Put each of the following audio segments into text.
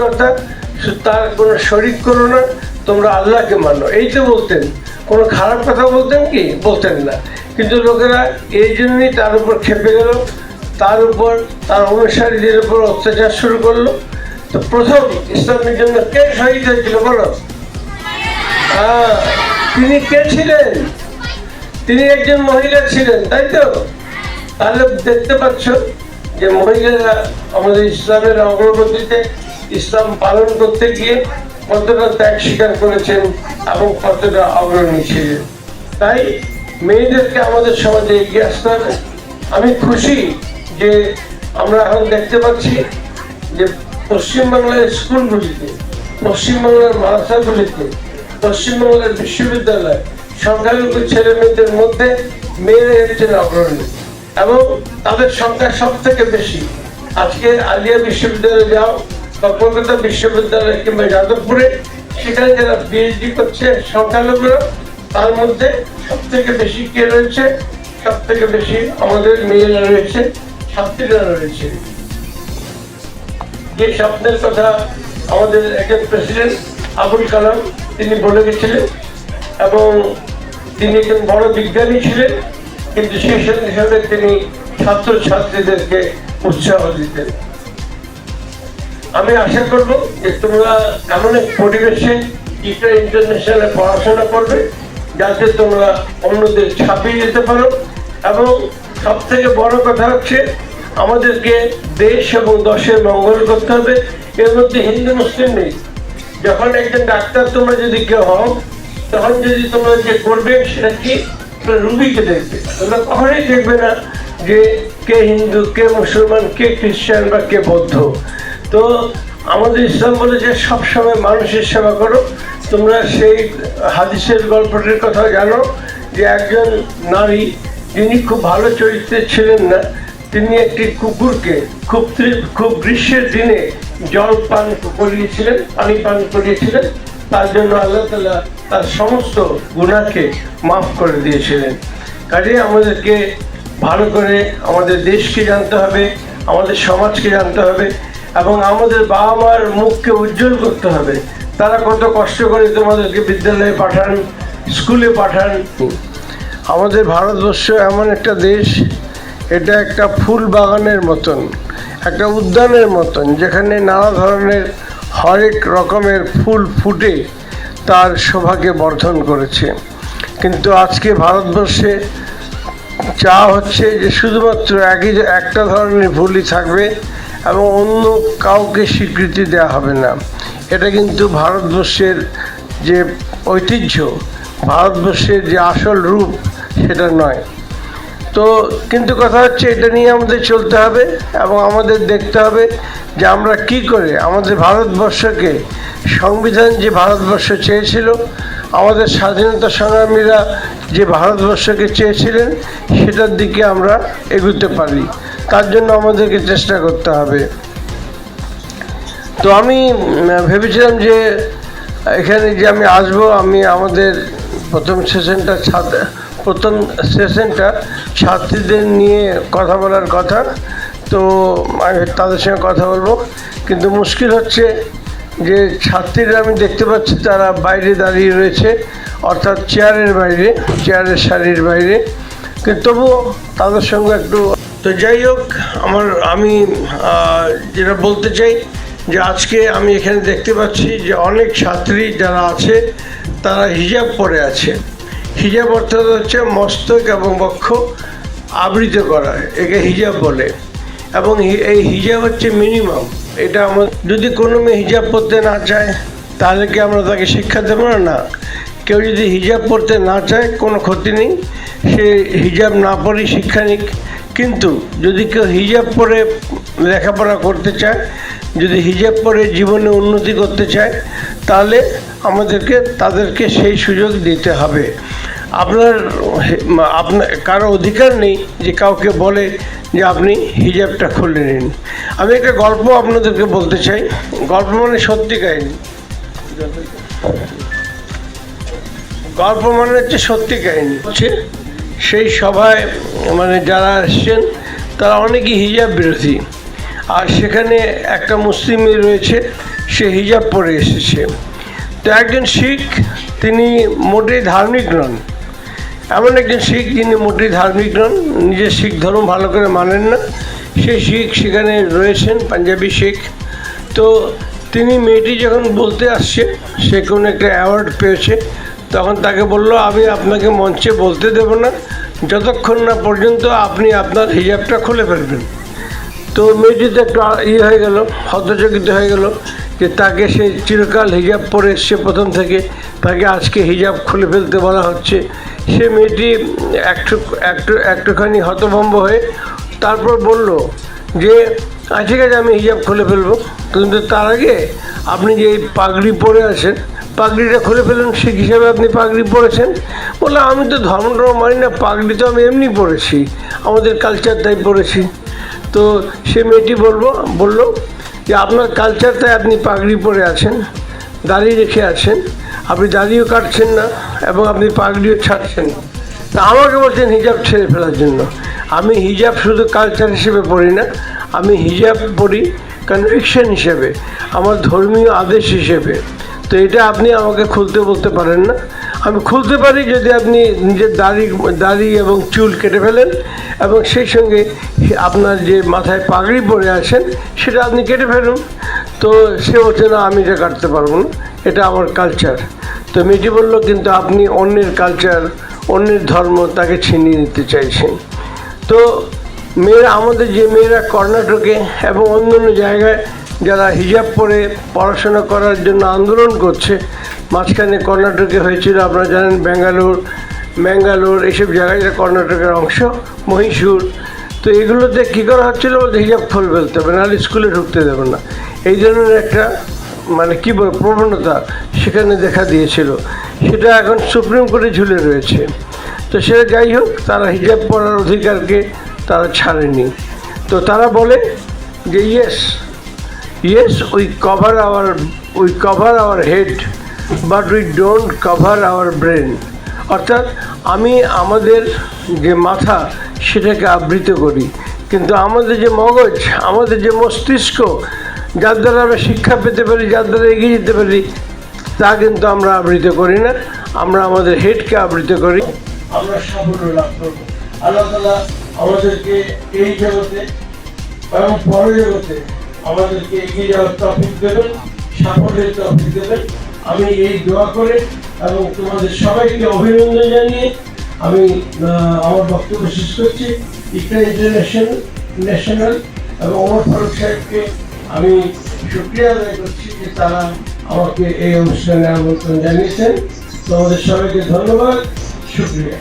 সৃষ্টিকর্তা, তার কোনো শরিক করো না, তোমরা আল্লাহকে মানো, এই তো বলতেন। কোনো খারাপ কথা বলতেন কি? বলতেন না। কিন্তু লোকেরা এই জন্যই তার উপর খেপে গেল, তার উপর তার অনুসারীদের উপর অত্যাচার শুরু করলো। তো প্রথম ইসলামের জন্য কে শহীদ হয়েছিল বলো? তিনি কে ছিলেন? তিনি একজন মহিলা ছিলেন, তাই তো? তাহলে দেখতে পাচ্ছ যে মহিলারা আমাদের ইসলামের অগ্রগতিতে, ইসলাম পালন করতে গিয়ে কতটা ত্যাগ স্বীকার করেছেন এবং কতটা অগ্রণী ছিলেন। তাই মেয়েদেরকে আমাদের সমাজে এগিয়ে আসতে হবে। আমি খুশি যে আমরা এখন দেখতে পাচ্ছি যে পশ্চিমবাংলার স্কুলগুলিতে, পশ্চিমবাংলার মাদ্রাসাগুলিতে, পশ্চিমবাংলার বিশ্ববিদ্যালয় সংখ্যালঘু ছেলে মেয়েদের মধ্যে মেয়েরা হচ্ছেন অগ্রণী এবং তাদের সংখ্যা সব থেকে বেশি। আজকে আলিয়া বিশ্ববিদ্যালয়ে যাও বা কলকাতা বিশ্ববিদ্যালয় কিংবা যাদবপুরে, সেখানে যারা পিএইচডি করছে সংখ্যালঘুরা, তার মধ্যে সব থেকে বেশি কে রয়েছে? সব থেকে বেশি আমাদের মেয়েরা রয়েছে, ছাত্রীরা রয়েছে। যে স্বপ্নের কথা আমাদের একজন প্রেসিডেন্ট আবুল কালাম তিনি বলে গেছিলেন, এবং তিনি একজন বড় বিজ্ঞানী ছিলেন, কিন্তু সেই হিসাবে তিনি ছাত্রছাত্রীদেরকে উৎসাহ দিতেন। আমি আশা করব যে তোমরা এমন এক পরিবেশে ইন্টারন্যাশনালে পড়াশোনা করবে যাতে তোমরা অন্যদের ছাপিয়ে যেতে পারো। এবং সব থেকে বড় কথা হচ্ছে আমাদেরকে দেশ এবং দশের মঙ্গল করতে হবে। এর মধ্যে হিন্দু মুসলিম নেই। যখন একজন ডাক্তার তোমরা যদি কেউ হও, তখন যদি তোমরা যে করবে সেটা কি? রুগীকে দেখবে। তোমরা কখনোই দেখবে না যে কে হিন্দু, কে মুসলমান, কে খ্রিস্টান বা কে বৌদ্ধ। তো আমাদের ইসলাম বলেছে সবসময় মানুষের সেবা করো। তোমরা সেই হাদিসের গল্পটির কথা জানো যে একজন নারী যিনি খুব ভালো চরিত্রে ছিলেন না, তিনি একটি কুকুরকে খুব গ্রীষ্মের দিনে জল পান করিয়েছিলেন, পানি পান করিয়েছিলেন। তার জন্য আল্লাহ তাআলা তার সমস্ত গুনাহকে মাফ করে দিয়েছিলেন। কাজে আমাদেরকে ভালো করে আমাদের দেশকে জানতে হবে, আমাদের সমাজকে জানতে হবে এবং আমাদের বাবা মার মুখকে উজ্জ্বল করতে হবে। তারা কত কষ্ট করে তোমাদেরকে বিদ্যালয়ে পাঠান, স্কুলে পাঠান। আমাদের ভারতবর্ষ এমন একটা দেশ, এটা একটা ফুল বাগানের মতন, একটা উদ্যানের মতন, যেখানে নানা ধরনের হরেক রকমের ফুল ফুটে তার শোভাকে বর্ধন করেছে। কিন্তু আজকে ভারতবর্ষে চা হচ্ছে যে শুধুমাত্র একটা ধরনের ফুলই থাকবে এবং অন্য কাউকে স্বীকৃতি দেওয়া হবে না। এটা কিন্তু ভারতবর্ষের যে ঐতিহ্য, ভারতবর্ষের যে আসল রূপ, সেটা নয়। তো কিন্তু কথা হচ্ছে এটা নিয়ে আমাদের চলতে হবে এবং আমাদের দেখতে হবে যে আমরা কি করে আমাদের ভারতবর্ষকে, সংবিধান যে ভারতবর্ষ চেয়েছিল, আমাদের স্বাধীনতা সংগ্রামীরা যে ভারতবর্ষকে চেয়েছিলেন, সেটার দিকে আমরা এগোতে পারি। তার জন্য আমাদেরকে চেষ্টা করতে হবে। তো আমি ভেবেছিলাম যে এখানে যে আমি আসবো, আমি আমাদের প্রথম সেশনটা ছাত্রীদের নিয়ে কথা বলার কথা। তো আমি তাদের সঙ্গে কথা বলবো, কিন্তু মুশকিল হচ্ছে যে ছাত্রীরা আমি দেখতে পাচ্ছি তারা বাইরে দাঁড়িয়ে রয়েছে, অর্থাৎ চেয়ারের বাইরে, চেয়ারের সারির বাইরে। কিন্তু তবুও তাদের সঙ্গে একটু, তো যাই হোক, আমি যেটা বলতে চাই যে আজকে আমি এখানে দেখতে পাচ্ছি যে অনেক ছাত্রী যারা আছে তারা হিজাব পরে আছে। হিজাব অর্থাৎ হচ্ছে মস্তক এবং বক্ষ আবৃত করা, একে হিজাব বলে। এবং এই হিজাব হচ্ছে মিনিমাম। এটা যদি কোনো মেয়ে হিজাব পরতে না চায় তাহলে কি আমরা তাকে শিক্ষা দেবো না? না। কেউ যদি হিজাব পরতে না চায় কোনো ক্ষতি নেই, সে হিজাব না পরেই শিক্ষা নিক। কিন্তু যদি কেউ হিজাব পরে লেখাপড়া করতে চায়, যদি হিজাব পরে জীবনে উন্নতি করতে চায়, তাহলে আমাদেরকে তাদেরকে সেই সুযোগ দিতে হবে। আপনার কারো অধিকার নেই যে কাউকে বলে যে আপনি হিজাবটা খুলে নিন। আমি একটা গল্প আপনাদেরকে বলতে চাই। গল্প মানে সত্যি কাহিনী, গল্প মানে হচ্ছে সত্যি কাহিনী। হচ্ছে সেই সভায় মানে যারা এসছেন তারা অনেকেই হিজাব বিরোধী, আর সেখানে একটা মুসলিম মেয়ে রয়েছে সে হিজাব পরে এসেছে। তো একজন শিখ, তিনি মোটেই ধার্মিক নন, এমন একজন শিখ যিনি মোটেই ধার্মিক নন, নিজের শিখ ধর্ম ভালো করে মানেন না, সেই শিখ সেখানে রয়েছেন, পাঞ্জাবি শিখ। তো তিনি, মেয়েটি যখন বলতে আসছে সে কোনো একটা অ্যাওয়ার্ড পেয়েছে, তখন তাকে বলল, আমি আপনাকে মঞ্চে বলতে দেব না যতক্ষণ না পর্যন্ত আপনি আপনার হিজাবটা খুলে ফেলবেন। তো মেয়েটি তো একটু হয়ে গেল, হতচকিত হয়ে গেল যে তাকে সে চিরকাল হিজাব পরে এসছে প্রথম থেকে, তাকে আজকে হিজাব খুলে ফেলতে বলা হচ্ছে। সে মেয়েটি একটুখানি হতভম্ব হয়ে তারপর বলল যে ঠিক আছে, আমি হিজাব খুলে ফেলবো, কিন্তু তার আগে আপনি যে এই পাগড়ি পরে আছেন, পাগড়িটা খুলে ফেলুন। শিখ হিসাবে আপনি পাগড়ি পরেছেন। বললো, আমি তো ধর্ম মানি না, পাগড়ি তো আমি এমনি পরেছি, আমাদের কালচার তাই পরেছি। তো সে মেয়েটি বলল যে আপনার কালচার তাই আপনি পাগড়ি পরে আছেন, দাড়ি রেখে আছেন, আপনি দাড়িও কাটছেন না এবং আপনি পাগড়িও ছাড়ছেন। তা আমাকে বলছেন হিজাব ছেড়ে ফেলার জন্য। আমি হিজাব শুধু কালচার হিসেবে পড়ি না, আমি হিজাব পড়ি কনভিকশন হিসেবে, আমার ধর্মীয় আদেশ হিসেবে। তো এটা আপনি আমাকে খুলতে বলতে পারেন না। আমি খুলতে পারি যদি আপনি নিজের দাড়ি এবং চুল কেটে ফেলেন এবং সেই সঙ্গে আপনার যে মাথায় পাগড়ি পরে আছেন সেটা আপনি কেটে ফেলুন। তো সে বলছে, না, আমি এটা কাটতে পারবো না, এটা আমার কালচার। তো মেয়েটি বলল, কিন্তু আপনি অন্যের কালচার, অন্যের ধর্ম তাকে ছিনিয়ে নিতে চাইছেন। তো আমাদের যে মেয়েরা কর্ণাটকে এবং অন্যান্য জায়গায় যারা হিজাব পরে পড়াশোনা করার জন্য আন্দোলন করছে, মাঝখানে কর্ণাটকে হয়েছিল, আপনারা জানেন, ম্যাঙ্গালোর এইসব জায়গায়, যেটা কর্ণাটকের অংশ, মহীশূর। তো এগুলোতে কী করা হচ্ছিলো বলতে, হিজাব খুলে ফেলতে হবে, নাহলে স্কুলে ঢুকতে দেবে না, এই ধরনের একটা কী প্রবণতা সেখানে দেখা দিয়েছিল। সেটা এখন সুপ্রিম কোর্টে ঝুলে রয়েছে। তো সেটা যাই হোক, তারা হিজাব পরার অধিকারকে তারা ছাড়েনি। তো তারা বলে যে yes we cover our head but we don't cover hour brain. অর্থাৎ আমি আমাদের যে মাথা সেটাকে আবৃত করি, কিন্তু আমাদের যে মগজ, আমাদের যে মস্তিষ্ক, যার দ্বারা আমরা শিক্ষা পেতে পারি, যার দ্বারা এগিয়ে যেতে পারি, তা কিন্তু আমরা আবৃত করি না, আমরা আমাদের হেডকে আবৃত করি। আমরা সাফল্য লাভ করব। আল্লাহ তাআলা আমাদেরকে এই জগতে এবং পরজগতে আমাদেরকে এগিয়ে যাওয়ার তৌফিক দেবেন, সাফল্যের তৌফিক দেবেন। আমি এই দোয়া করে এবং তোমাদের সবাইকে অভিনন্দন জানিয়ে আমি আমার বক্তব্য শেষ করছি। ইকরা ইন্টারন্যাশনাল এবং ওমর ফারুক সাহেবকে আমি শুকরিয়া আদায় করছি যে তারা আমাকে এই অনুষ্ঠানে আমন্ত্রণ জানিয়েছেন। তোমাদের সবাইকে ধন্যবাদ, শুকরিয়া।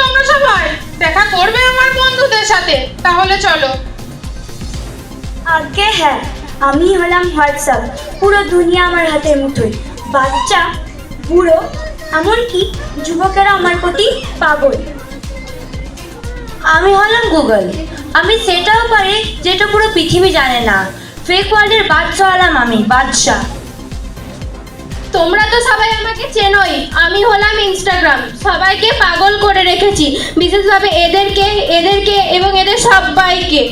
তোমরা সবাই দেখা করবে আমার বন্ধুদের সাথে, তাহলে চলো। আগে হ্যাঁ, আমি হলাম হোয়াটসঅ্যাপ, পুরো দুনিয়া আমার হাতের মুঠোয়। বাচ্চা, বুড়ো, এমনকি যুবকেরা আমার প্রতি পাগল। আমি হলাম গুগল, আমি সেটাও পারি যেটা পুরো পৃথিবী জানে না। ফেক ওয়ার্ল্ডের বাদশা হলাম আমি, বাদশা। তোমরা তো সবাই আমাকে চেনোই, আমি হলাম ইনস্টাগ্রাম, সবাইকে পাগল করে রেখেছি, বিশেষভাবে এদেরকে এবং এদের সবাইকে।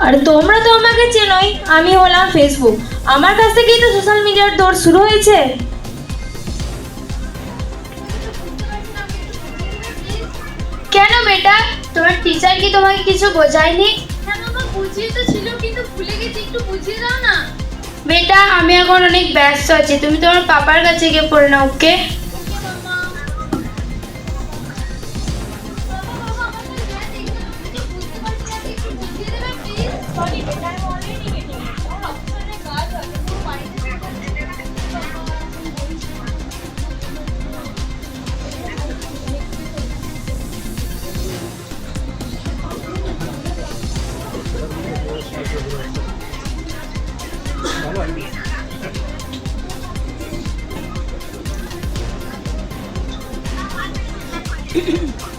আর তোমরা তো আমাকে চেনোই, আমি হলাম ফেসবুক, আমার কাছ থেকেই তো সোশ্যাল মিডিয়ার দৌড় শুরু হয়েছে। কেন বেটা, তোমার টিচার কি তোমাকে কিছু বোঝায়নি? হ্যাঁ মামা, বুঝিয়ে তো ছিল, কিন্তু ভুলে গেছি, একটু বুঝিয়ে দাও না। বেটা, আমি এখন অনেক ব্যস্ত আছি, তুমি তোমার পাপার কাছে গিয়ে পড়ে নাও, ওকে? है